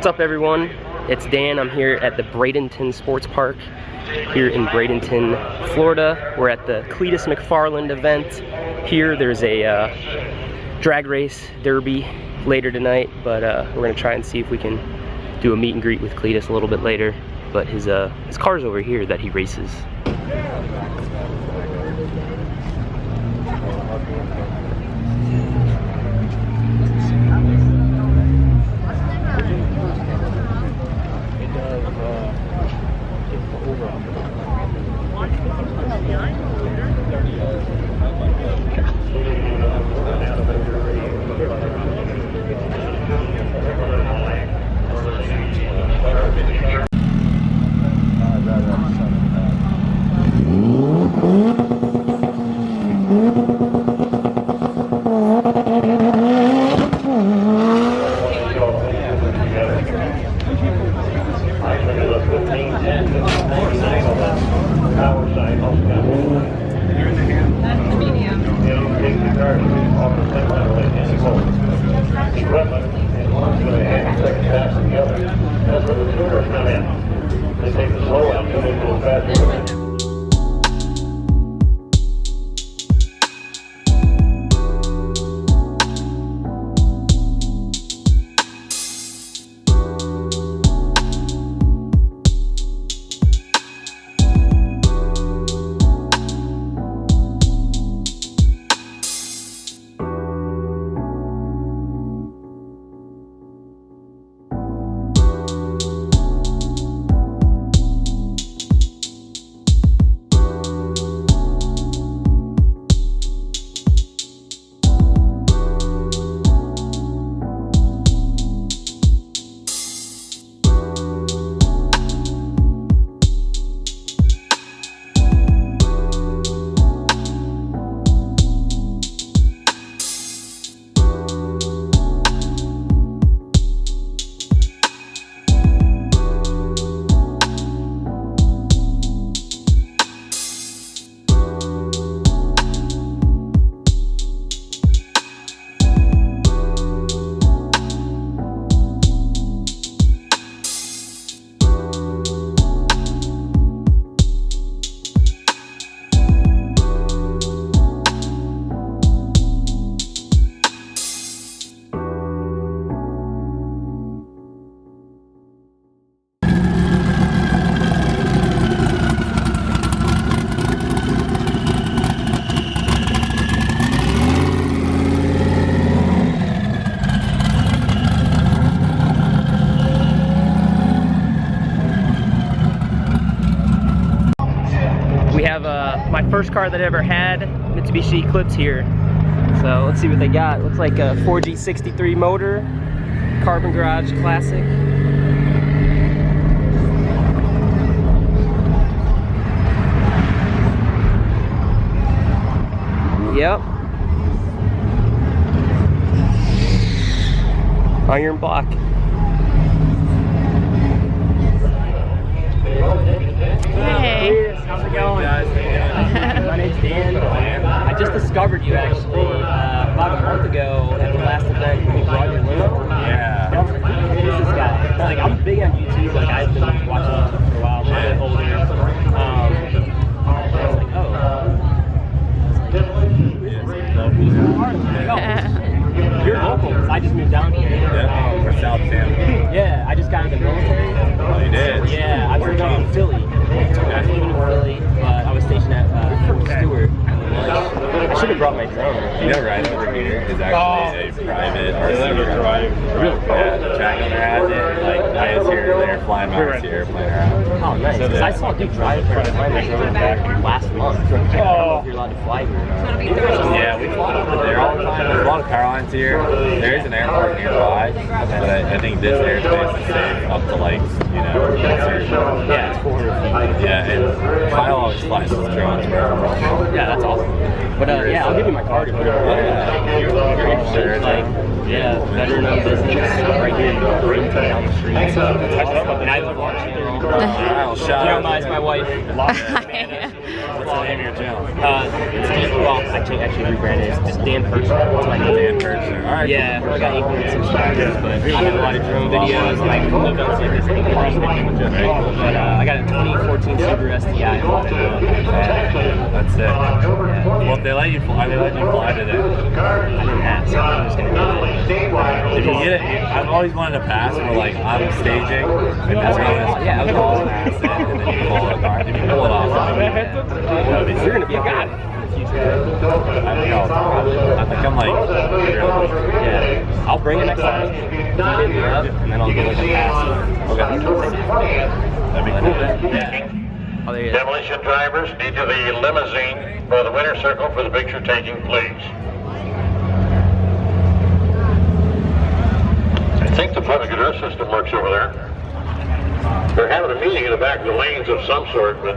What's up, everyone? It's Dan. I'm here at the Bradenton Sports Park here in Bradenton, Florida. We're at the Cleetus McFarland event. Here there's a drag race derby later tonight, but we're gonna try and see if we can do a meet and greet with Cleetus a little bit later. But his car's over here that he races. My first car that I ever had, Mitsubishi Eclipse here. So let's see what they got. Looks like a 4G63 motor, Carbon Garage Classic. Yep. Iron block. Hey. How's it going? My name's Dan. I just discovered you actually about a month ago at the last event when you brought your limo. Yeah. I was like, who is this guy? Like, I'm big on YouTube. Like, I've been watching YouTube for a while. I'm a bit older. I was like, oh. You're local because I just moved down here. Yeah, we're South Tampa. Yeah, I just got in the military. Oh, you did? Yeah, I was living in Philly. I was living in Philly, but I was stationed at Fort Stewart. I should have brought my drone. You know, right over here is actually a private RC. Yeah, the track owner has it. Like, I was here, they're flying my RC airplane around. Oh, nice. Because I saw a dude drive for a flying drone back last month. I don't know if you're allowed to fly here or not. Yeah, we fly over there all the time. There's a lot of power lines here. There is an airport nearby, but I think this airspace is safe up to, like, you know, yeah, it's 400 feet. Yeah, and Kyle always flies his drones. Yeah, that's awesome. But yeah, I'll give you my card if you're like, yeah, veteran of business right here in Bradenton down the street. And I love watching it. Shout out. It's my wife. What's what's the name of your channel? I actually rebranded it. It's just Dan Person. That's my name. Dan Person. All right. Yeah, I got 800 subscribers, but I have a lot of drone videos. Like, no don't see this thing. But I got a 2014 Subaru STI. That's it. Yeah. Well, if they let you fly, today. I didn't ask, so I'm just gonna do it. If you get it, I've always wanted to pass for like on staging, and that's what I was all pass it, and then you pull it apart. If you pull it off, You're gonna be a guy. I think I'm like, Yeah, I'll bring it next time. You hit me up, and then I'll get like a pass. okay. That'd be cool. Yeah. Oh, there you go. Demolition drivers need to the limousine for the winner circle for the picture taking, please. I think the public address system works over there. They're having a meeting in the back of the lanes of some sort, but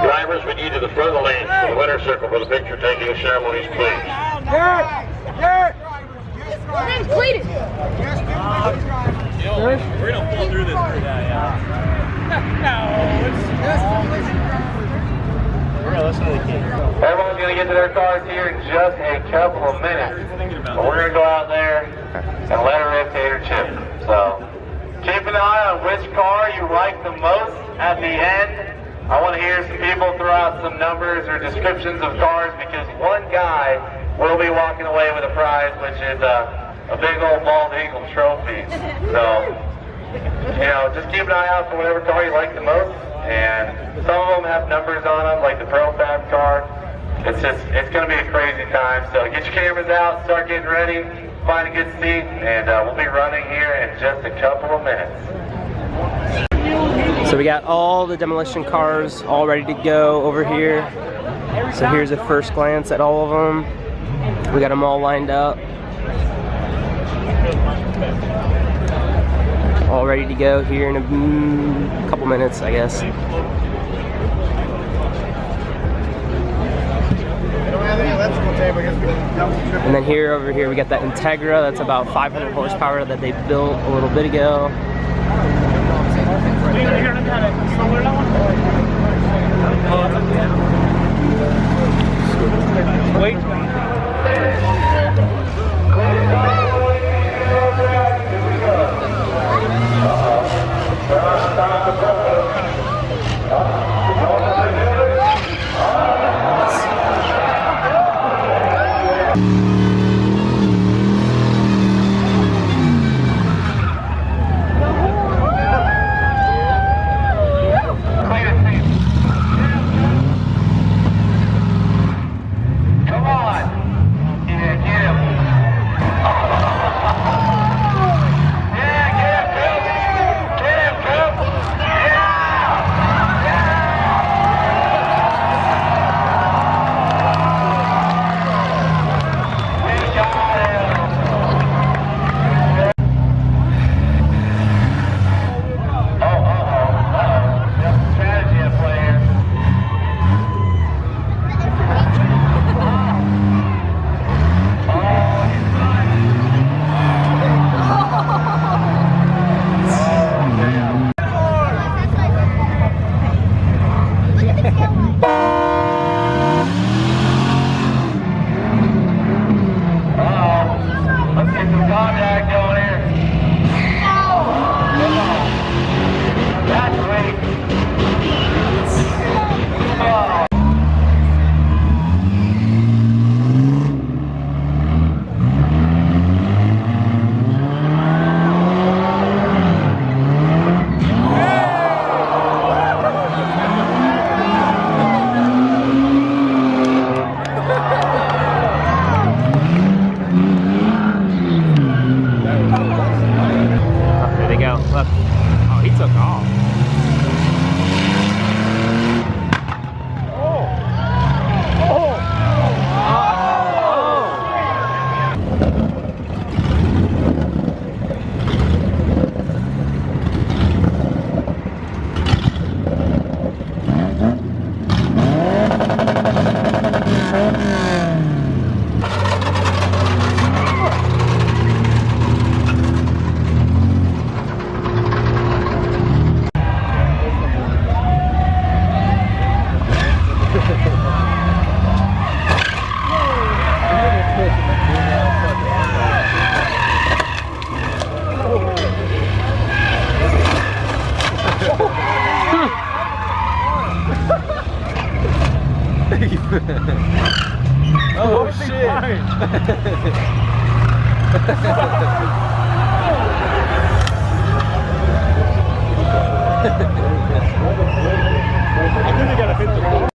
drivers, we need to the front of the lanes for the winner circle for the picture taking ceremonies, please. My name's Cleetus. We're gonna pull through this. We're gonna listen to the king. Everyone's going to get to their cars here in just a couple of minutes. But we're going to go out there and let her rip Tater Chip. So keep an eye on which car you like the most at the end. I want to hear some people throw out some numbers or descriptions of cars, because one guy will be walking away with a prize, which is a big old bald eagle trophy. So, you know, just keep an eye out for whatever car you like the most. And some of them have numbers on them, like the ProFab car. It's going to be a crazy time. So get your cameras out, start getting ready, find a good seat, and we'll be running here in just a couple of minutes. So we got all the demolition cars all ready to go over here. So here's a first glance at all of them. We got them all lined up. All ready to go here in a couple minutes, I guess. And then over here, we got that Integra. That's about 500 horsepower that they built a little bit ago. Wait. Oh shit! I think they gotta hit the ball.